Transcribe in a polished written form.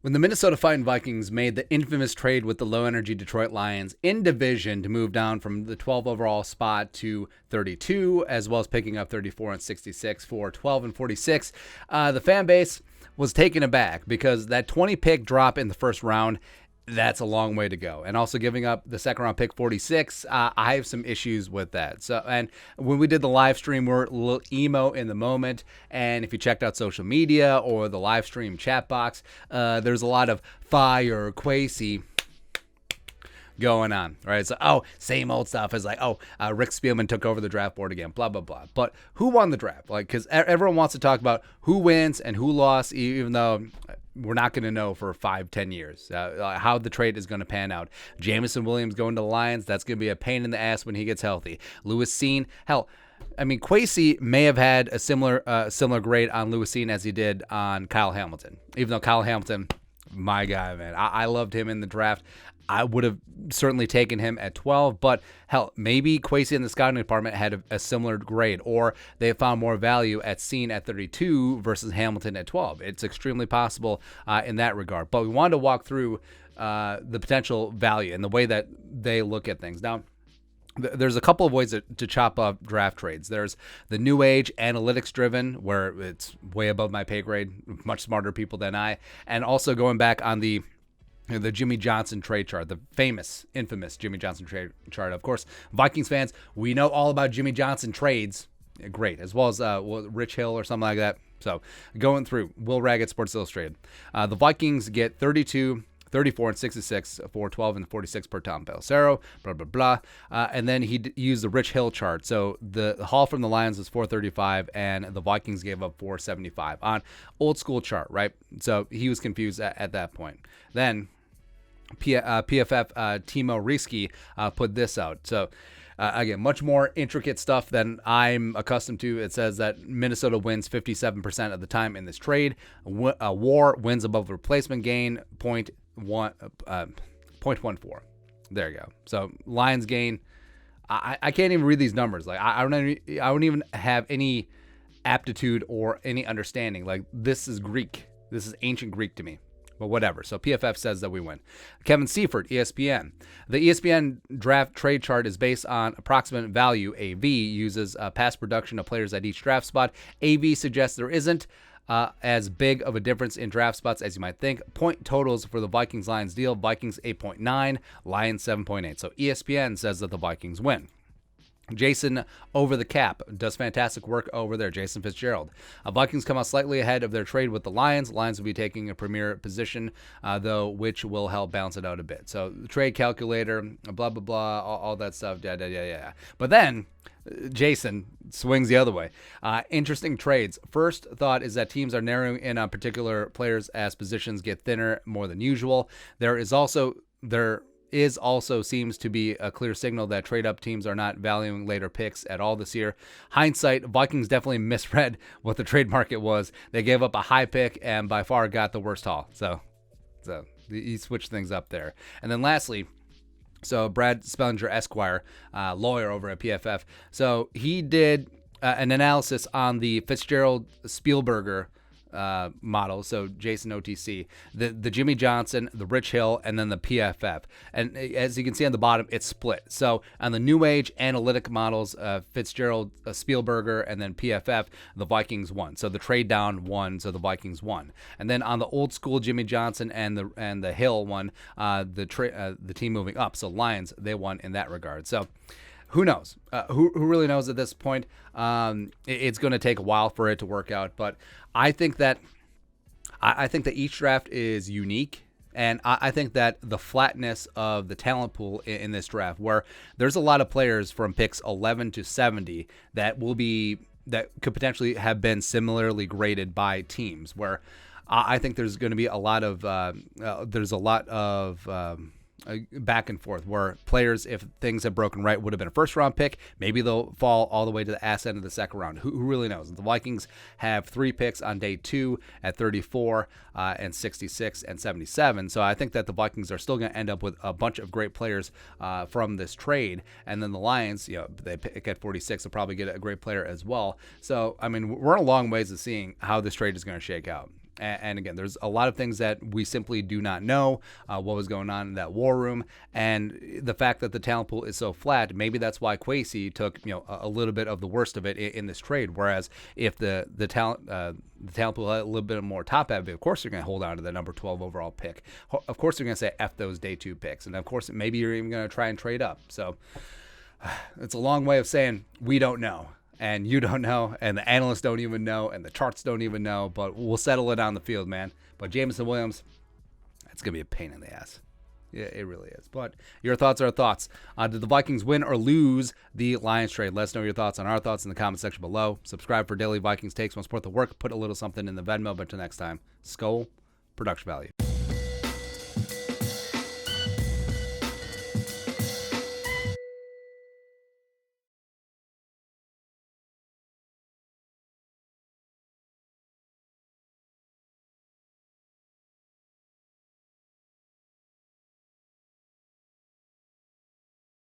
When the Minnesota Vikings made the infamous trade with the low-energy Detroit Lions in division to move down from the 12 overall spot to 32, as well as picking up 34 and 66 for 12 and 46, the fan base was taken aback because that 20-pick drop in the first round, that's a long way to go. And also giving up the second round pick 46, I have some issues with that. So, and when we did the live stream, we're a little emo in the moment. And if you checked out social media or the live stream chat box, there's a lot of fire Quasey going on, right? So, same old stuff. It's like, Rick Spielman took over the draft board again, blah, blah, blah. But who won the draft? Like, because everyone wants to talk about who wins and who lost, even though we're not going to know for 5-10 years how the trade is going to pan out. Jameson Williams going to the Lions, that's going to be a pain in the ass when he gets healthy. Lewis Cine, hell, I mean, Quasey may have had a similar grade on Lewis Cine as he did on Kyle Hamilton. Even though Kyle Hamilton, my guy, man, I loved him in the draft. I would have certainly taken him at 12, but hell, maybe Quasey in the scouting department had a similar grade, or they found more value at Cine at 32 versus Hamilton at 12. It's extremely possible in that regard. But we wanted to walk through the potential value and the way that they look at things. Now, there's a couple of ways to chop up draft trades. There's the new age analytics driven, where it's way above my pay grade, much smarter people than I, and also going back on the Jimmy Johnson trade chart, the infamous Jimmy Johnson trade chart. Of course, Vikings fans, we know all about Jimmy Johnson trades. Great. As well as Rich Hill or something like that. So going through, Will Raggett, Sports Illustrated. The Vikings get 32, 34, and 66 for 12 and 46 per Tom Pelissero, blah, blah, blah. And then he used the Rich Hill chart. So the haul from the Lions was 435, and the Vikings gave up 475 on old school chart, right? So he was confused at that point. Then PFF Timo Risky put this out. So again, much more intricate stuff than I'm accustomed to. It says that Minnesota wins 57% of the time in this trade. WAR wins above replacement gain 0.14. There you go. So Lions gain. I can't even read these numbers. Like I don't even have any aptitude or any understanding. Like this is Greek. This is ancient Greek to me. But whatever. So PFF says that we win. Kevin Seifert, ESPN. The ESPN draft trade chart is based on approximate value. AV uses past production of players at each draft spot. AV suggests there isn't as big of a difference in draft spots as you might think. Point totals for the Vikings-Lions deal. Vikings 8.9, Lions 7.8. So ESPN says that the Vikings win. Jason over the cap does fantastic work over there. Jason Fitzgerald. Vikings come out slightly ahead of their trade with the Lions. Lions will be taking a premier position, though, which will help balance it out a bit. So the trade calculator, blah, blah, blah, all that stuff. Yeah. But then Jason swings the other way. Interesting trades. First thought is that teams are narrowing in on particular players as positions get thinner more than usual. There is also seems to be a clear signal that trade-up teams are not valuing later picks at all this year. Hindsight, Vikings definitely misread what the trade market was. They gave up a high pick and by far got the worst haul. So he switched things up there. And then lastly, so Brad Spellinger, Esquire, lawyer over at PFF. So he did an analysis on the Fitzgerald-Spielberger model, so Jason OTC, the Jimmy Johnson, the Rich Hill, and then the PFF. And as you can see on the bottom, it's split. So on the new age analytic models, Fitzgerald, Spielberger, and then PFF, the Vikings won. So the trade down won, so the Vikings won. And then on the old school Jimmy Johnson and the Hill one, the team moving up. So Lions, they won in that regard. So who knows? Who really knows at this point? It's going to take a while for it to work out, but I think that each draft is unique, and I think that the flatness of the talent pool in this draft, where there's a lot of players from picks 11 to 70 that could potentially have been similarly graded by teams, where I think there's going to be a lot of back and forth, where players, if things have broken right, would have been a first round pick. Maybe they'll fall all the way to the ass end of the second round. Who really knows? The Vikings have 3 picks on day 2 at 34 and 66 and 77. So I think that the Vikings are still going to end up with a bunch of great players from this trade. And then the Lions, they pick at 46, will probably get a great player as well. So, I mean, we're in a long ways of seeing how this trade is going to shake out. And again, there's a lot of things that we simply do not know what was going on in that war room. And the fact that the talent pool is so flat, maybe that's why Kwesi took a little bit of the worst of it in this trade. Whereas if the talent pool had a little bit more top heavy, of course you're going to hold on to the number 12 overall pick. Of course you're going to say F those day 2 picks. And of course maybe you're even going to try and trade up. So it's a long way of saying we don't know. And you don't know, and the analysts don't even know, and the charts don't even know, but we'll settle it on the field, man. But Jameson Williams, it's going to be a pain in the ass. Yeah, it really is. But your thoughts are thoughts. Did the Vikings win or lose the Lions trade? Let us know your thoughts on our thoughts in the comment section below. Subscribe for daily Vikings takes. Want to support the work, put a little something in the Venmo. But until next time, Skol, production value.